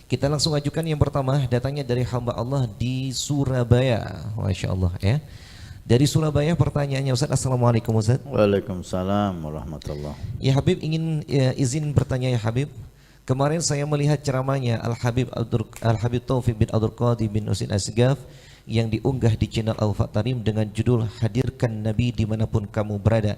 Kita langsung ajukan yang pertama, datangnya dari hamba Allah di Surabaya. Masya Allah ya. Dari Surabaya pertanyaannya Ustaz. Assalamualaikum Ustaz. Waalaikumsalam warahmatullah. Ya Habib, ingin izin bertanya ya Habib. Kemarin saya melihat ceramahnya Al-Habib Taufik bin Abdul Qadir bin Husain Asgaf yang diunggah di channel Al-Fatarim dengan judul Hadirkan Nabi Dimanapun Kamu Berada.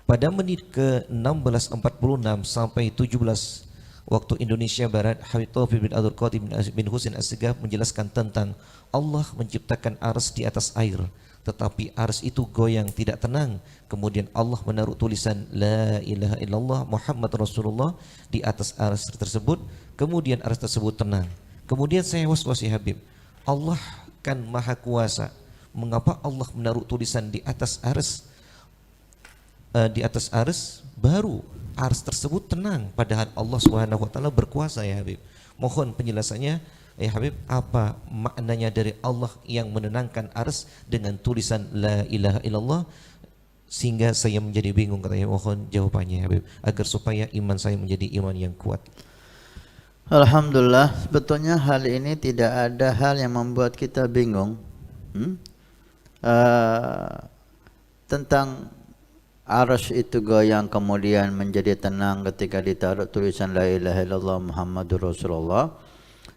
Pada menit ke-16.46 sampai 17 waktu Indonesia Barat, Habib Taufik bin Abdul Qadir bin Husain Asgaf menjelaskan tentang Allah menciptakan ars di atas air, tetapi ars itu goyang tidak tenang. Kemudian Allah menaruh tulisan La ilaha illallah Muhammad Rasulullah di atas ars tersebut. Kemudian ars tersebut tenang. Kemudian saya was-was ya Habib, Allah kan maha kuasa, mengapa Allah menaruh tulisan di atas ars, baru ars tersebut tenang, padahal Allah Subhanahu wa taala berkuasa ya Habib. Mohon penjelasannya ya Habib, apa maknanya dari Allah yang menenangkan ars dengan tulisan La ilaha illallah, sehingga saya menjadi bingung katanya. Mohon jawabannya ya Habib, agar supaya iman saya menjadi iman yang kuat. Alhamdulillah, sebetulnya hal ini tidak ada hal yang membuat kita bingung tentang arasy itu goyang kemudian menjadi tenang ketika ditaruh tulisan La ilaha illallah Muhammadur Rasulullah.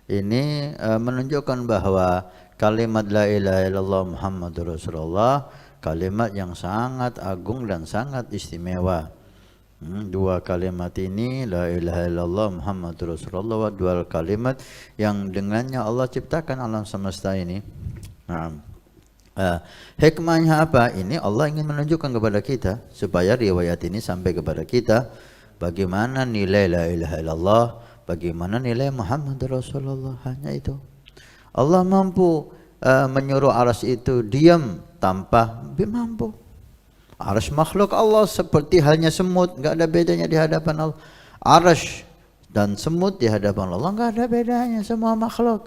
Ini menunjukkan bahwa kalimat La ilaha illallah Muhammadur Rasulullah kalimat yang sangat agung dan sangat istimewa. Dua kalimat ini La ilaha illallah Muhammadur Rasulullah, dua kalimat yang dengannya Allah ciptakan alam semesta ini. Hikmahnya apa? Ini Allah ingin menunjukkan kepada kita supaya riwayat ini sampai kepada kita, bagaimana nilai La ilaha illallah, bagaimana nilai Muhammad Rasulullah. Hanya itu. Allah mampu menyuruh aras itu diam tanpa mampu. Aras makhluk Allah seperti halnya semut, enggak ada bedanya di hadapan Allah. Aras dan semut di hadapan Allah enggak ada bedanya, semua makhluk.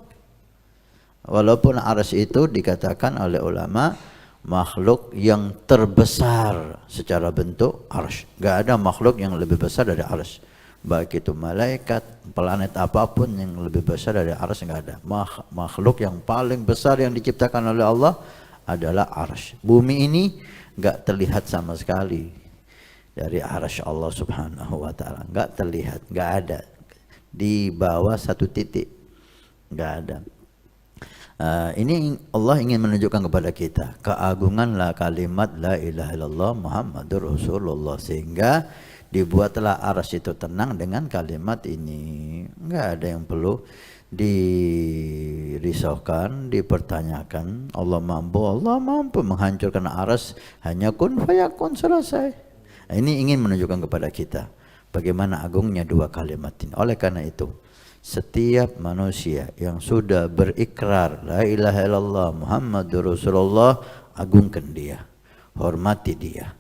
Walaupun aras itu dikatakan oleh ulama makhluk yang terbesar secara bentuk, aras. Enggak ada makhluk yang lebih besar dari aras. Baik itu malaikat, planet apapun yang lebih besar dari aras enggak ada. Makhluk yang paling besar yang diciptakan oleh Allah adalah aras. Bumi ini enggak terlihat sama sekali dari arsy Allah Subhanahu wa taala. Enggak terlihat, enggak ada. Di bawah satu titik enggak ada. Ini Allah ingin menunjukkan kepada kita keagunganlah kalimat La ilaha illallah Muhammadur Rasulullah, sehingga dibuatlah arsy itu tenang dengan kalimat ini. Enggak ada yang perlu dirisaukan, dipertanyakan. Allah mampu menghancurkan aras, hanya kun fayakun, selesai. Ini ingin menunjukkan kepada kita bagaimana agungnya dua kalimat ini. Oleh karena itu, setiap manusia yang sudah berikrar La ilaha illallah Muhammadur Rasulullah, agungkan dia, hormati dia.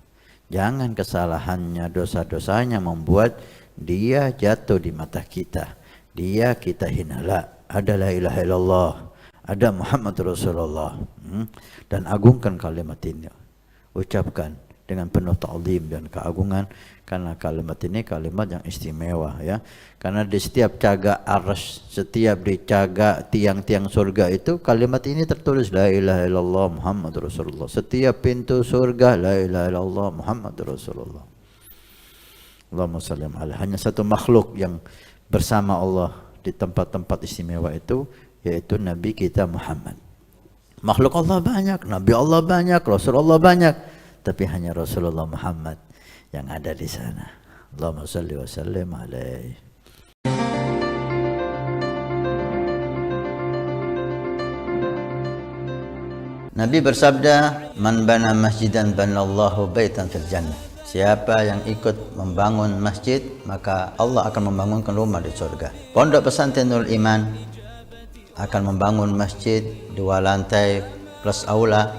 Jangan kesalahannya, dosa-dosanya membuat dia jatuh di mata kita, dia kita hina. Ada La ilaha illallah, ada Muhammad Rasulullah, dan agungkan kalimat ini, ucapkan dengan penuh ta'zim dan keagungan, karena kalimat ini kalimat yang istimewa ya. Karena di setiap cagak arsy, setiap di cagak tiang-tiang surga itu kalimat ini tertulis La ilaha illallah Muhammad Rasulullah. Setiap pintu surga La ilaha illallah Muhammad Rasulullah. Allahumma salli ala. Hanya satu makhluk yang bersama Allah di tempat-tempat istimewa itu, yaitu Nabi kita Muhammad. Makhluk Allah banyak, Nabi Allah banyak, Rasulullah banyak, tapi hanya Rasulullah Muhammad yang ada di sana. Allahumma salli wa sallim alaihi. Nabi bersabda, "Man bana masjidan banallahu baitan fil jannah." Siapa yang ikut membangun masjid, maka Allah akan membangunkan rumah di surga. Pondok Pesantren Nurul Iman akan membangun masjid 2 lantai plus aula.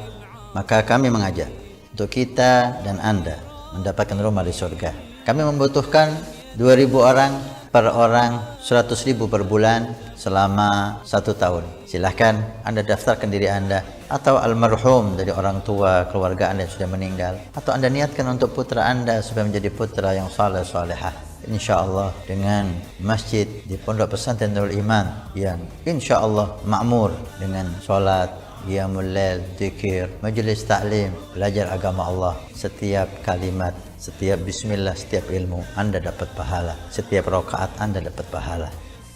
Maka kami mengajak untuk kita dan Anda mendapatkan rumah di surga. Kami membutuhkan 2.000 orang, per orang 100.000 per bulan selama 1 tahun. Silahkan Anda daftarkan diri Anda, atau almarhum dari orang tua keluarga Anda yang sudah meninggal, atau Anda niatkan untuk putra Anda supaya menjadi putra yang saleh salehah. insya Allah dengan masjid di Pondok Pesantren Nurul Iman yang insya Allah makmur dengan solat, qiyamul lail, zikir, majlis taklim, belajar agama Allah. Setiap kalimat, setiap bismillah, setiap ilmu Anda dapat pahala. Setiap rakaat Anda dapat pahala.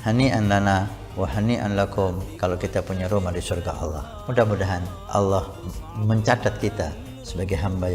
Hani'an lana wa hani'an lakum kalau kita punya rumah di surga Allah. Mudah-mudahan Allah mencatat kita sebagai hamba